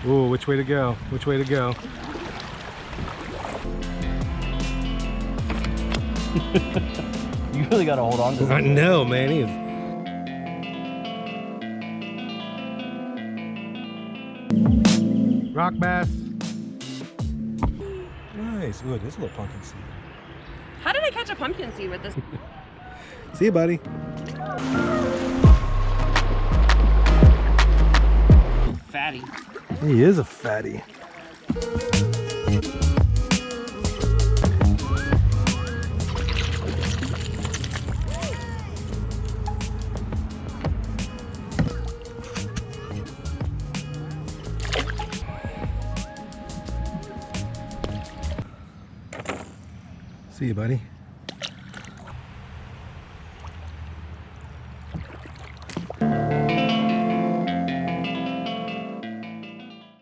Ooh, which way to go? Which way to go? You really gotta hold on to this. I know, man. He is. Rock bass. Nice. Ooh, this is a little pumpkin seed. How did I catch a pumpkin seed with this? See you, buddy. Fatty. He is a fatty. See you, buddy.